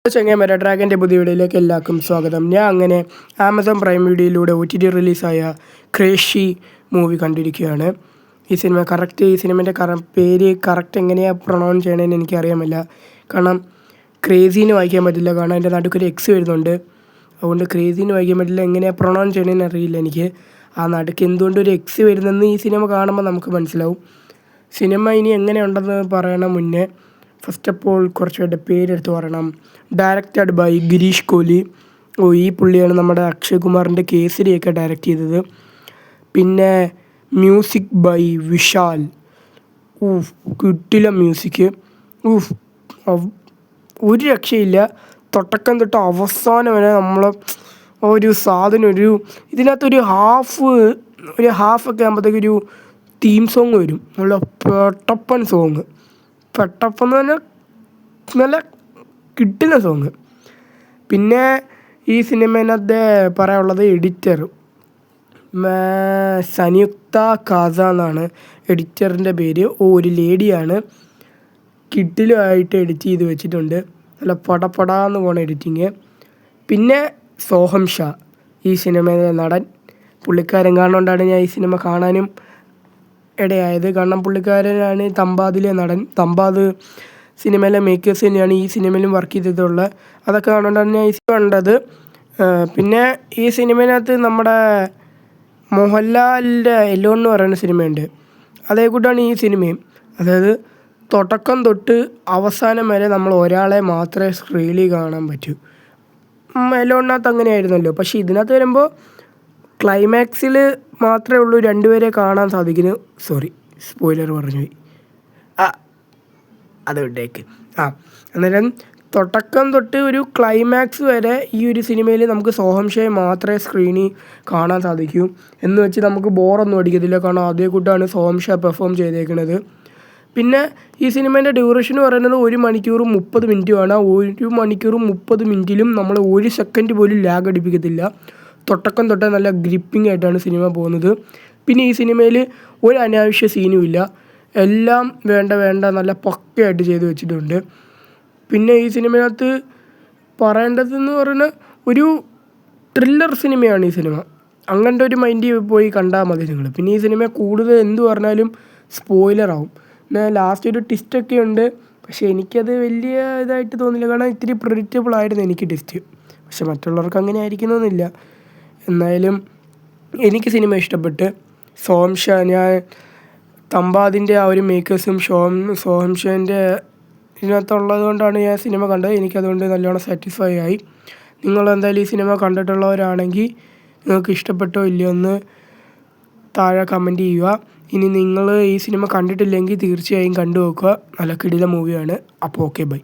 ചങ്ങായിമാരെ ഡ്രാഗൻ്റെ പുതിയ വീഡിയോയിലേക്ക് എല്ലാവർക്കും സ്വാഗതം. ഞാൻ അങ്ങനെ ആമസോൺ പ്രൈം വീഡിയോയിലൂടെ OTT റിലീസായ ക്രേസി മൂവി കണ്ടിരിക്കുകയാണ്. ഈ സിനിമേൻ്റെ പേര് കറക്റ്റ് എങ്ങനെയാണ് പ്രൊണൗൺസ് ചെയ്യണമെന്ന് എനിക്കറിയാമില്ല. കാരണം ക്രേസിന്ന് വായിക്കാൻ പറ്റില്ല, കാരണം എൻ്റെ നടുക്കൊരു എക്സ് വരുന്നുണ്ട്. അതുകൊണ്ട് ക്രേസിന്ന് വായിക്കാൻ പറ്റില്ല, എങ്ങനെയാണ് പ്രൊണൗൺസ് ചെയ്യണമെന്ന് അറിയില്ല എനിക്ക്. ആ നടുക്ക് എന്തുകൊണ്ട് ഒരു എക്സ് വരുന്നെന്ന് ഈ സിനിമ കാണുമ്പോൾ നമുക്ക് മനസ്സിലാവും. സിനിമ ഇനി എങ്ങനെയുണ്ടെന്ന് പറയണം മുന്നേ ഫസ്റ്റ് ഓഫ് ഓൾ കുറച്ചുപേരുടെ പേരെടുത്ത് പറയണം. Directed by Girish Kohli. ഈ പുള്ളിയാണ് നമ്മുടെ അക്ഷയ് കുമാറിൻ്റെ കേസരിയൊക്കെ ഡയറക്റ്റ് ചെയ്തത്. പിന്നെ മ്യൂസിക് ബൈ വിശാൽ. കിട്ടില്ല മ്യൂസിക്. ഒരു രക്ഷയില്ല. തുടക്കം തൊട്ട് അവസാനം വരെ നമ്മൾ ഒരു സാധനം ഇതിനകത്തൊരു ഹാഫൊക്കെ ആകുമ്പോഴത്തേക്കൊരു തീം സോങ് വരും. നല്ല പെട്ടപ്പൻ സോങ്. പെട്ടപ്പെന്ന് പറഞ്ഞാൽ നല്ല കിട്ടുന്ന സോങ്. പിന്നെ ഈ സിനിമേനകത്ത് പറയാനുള്ളത് എഡിറ്റർ സംയുക്ത കാസ എന്നാണ് എഡിറ്ററിൻ്റെ പേര്. ഒരു ലേഡിയാണ്. കിഡിലുമായിട്ട് എഡിറ്റ് ചെയ്ത് വെച്ചിട്ടുണ്ട്. നല്ല പടപടാന്ന് പോണ എഡിറ്റിങ്. പിന്നെ സോഹം ഷാ ഈ സിനിമയിലെ നടൻ. പുള്ളിക്കാരൻ കാണുകൊണ്ടാണ് ഞാൻ ഈ സിനിമ കാണാനും ഇടയായത്. കാരണം പുള്ളിക്കാരനാണ് തമ്പാദിലെ നടൻ. തമ്പാദ് സിനിമയിലെ മേക്കേഴ്സ് തന്നെയാണ് ഈ സിനിമയിലും വർക്ക് ചെയ്തിട്ടുള്ളത്. അതൊക്കെ കാണുകൊണ്ടാണ് ഞാൻ ഈ സിനിമ കണ്ടത്. പിന്നെ ഈ സിനിമയിനകത്ത് നമ്മുടെ മോഹൻലാലിൻ്റെ എലോൺ എന്ന് പറയുന്ന സിനിമയുണ്ട്. അതേക്കൂട്ടാണ് ഈ സിനിമയും. അതായത് തുടക്കം തൊട്ട് അവസാനം വരെ നമ്മൾ ഒരാളെ മാത്രമേ സ്ക്രീനിൽ കാണാൻ പറ്റൂ. എലോണിനകത്ത് അങ്ങനെയായിരുന്നല്ലോ. പക്ഷേ ഇതിനകത്ത് വരുമ്പോൾ ക്ലൈമാക്സിൽ മാത്രമേ ഉള്ളൂ രണ്ടുപേരെ കാണാൻ സാധിക്കുന്നു. സോറി, സ്പോയിലർ പറഞ്ഞു പോയി. അത് വിട്ടേക്ക്. അന്നേരം തുടക്കം തൊട്ട് ഒരു ക്ലൈമാക്സ് വരെ ഈ ഒരു സിനിമയിൽ നമുക്ക് സോഹം ഷായെ മാത്രമേ സ്ക്രീനിൽ കാണാൻ സാധിക്കൂ. എന്ന് വെച്ച് നമുക്ക് ബോറൊന്നും അടിക്കത്തില്ല, കാരണം അതേ കൂട്ടാണ് സോഹം ഷാ പെർഫോം ചെയ്തേക്കുന്നത്. പിന്നെ ഈ സിനിമേൻ്റെ ഡ്യൂറേഷൻ എന്ന് പറയുന്നത് 1 മണിക്കൂറും 30 മിനിറ്റുമാണ്. 1 മണിക്കൂറും 30 മിനിറ്റിലും നമ്മൾ 1 സെക്കൻഡ് പോലും ലാഗ് അടിപ്പിക്കത്തില്ല. തുടക്കം തൊട്ടേ നല്ല ഗ്രിപ്പിംഗ് ആയിട്ടാണ് സിനിമ പോകുന്നത്. പിന്നെ ഈ സിനിമയിൽ ഒരു അനാവശ്യ സീനും ഇല്ല. എല്ലാം വേണ്ട നല്ല പക്കയായിട്ട് ചെയ്ത് വെച്ചിട്ടുണ്ട്. പിന്നെ ഈ സിനിമയ്ക്കകത്ത് പറയേണ്ടതെന്ന് പറയുന്നത് ഒരു ത്രില്ലർ സിനിമയാണ് ഈ സിനിമ. അങ്ങനത്തെ ഒരു മൈൻഡിൽ പോയി കണ്ടാൽ മതി നിങ്ങൾ. പിന്നെ ഈ സിനിമ കൂടുതൽ എന്ത് പറഞ്ഞാലും സ്പോയിലറാവും. പിന്നെ ലാസ്റ്റ് ഒരു ട്വിസ്റ്റൊക്കെ ഉണ്ട്. പക്ഷേ എനിക്കത് വലിയ ഇതായിട്ട് തോന്നില്ല, കാരണം ഇത്തിരി പ്രെഡിക്റ്റബിൾ ആയിരുന്നു എനിക്ക് ട്വിസ്റ്റ്. പക്ഷെ മറ്റുള്ളവർക്ക് അങ്ങനെ ആയിരിക്കണമെന്നില്ല. എന്നാലും എനിക്ക് സിനിമ ഇഷ്ടപ്പെട്ട്. സോഹം ഷാ, ഞാൻ തമ്പാദിൻ്റെ ആ ഒരു മേക്കേഴ്സും സോഹം ഷാൻ്റെ ഇതിനകത്തുള്ളത് കൊണ്ടാണ് ഞാൻ സിനിമ കണ്ടത്. എനിക്കതുകൊണ്ട് നല്ലോണം സാറ്റിസ്ഫൈ ആയി. നിങ്ങളെന്തായാലും ഈ സിനിമ കണ്ടിട്ടുള്ളവരാണെങ്കിൽ നിങ്ങൾക്ക് ഇഷ്ടപ്പെട്ടോ ഇല്ലയോ എന്ന് താഴെ കമൻറ്റ് ചെയ്യുക. ഇനി നിങ്ങൾ ഈ സിനിമ കണ്ടിട്ടില്ലെങ്കിൽ തീർച്ചയായും കണ്ടു നോക്കുക. നല്ല കിടിലൻ മൂവിയാണ്. അപ്പോൾ ഓക്കെ, ബൈ.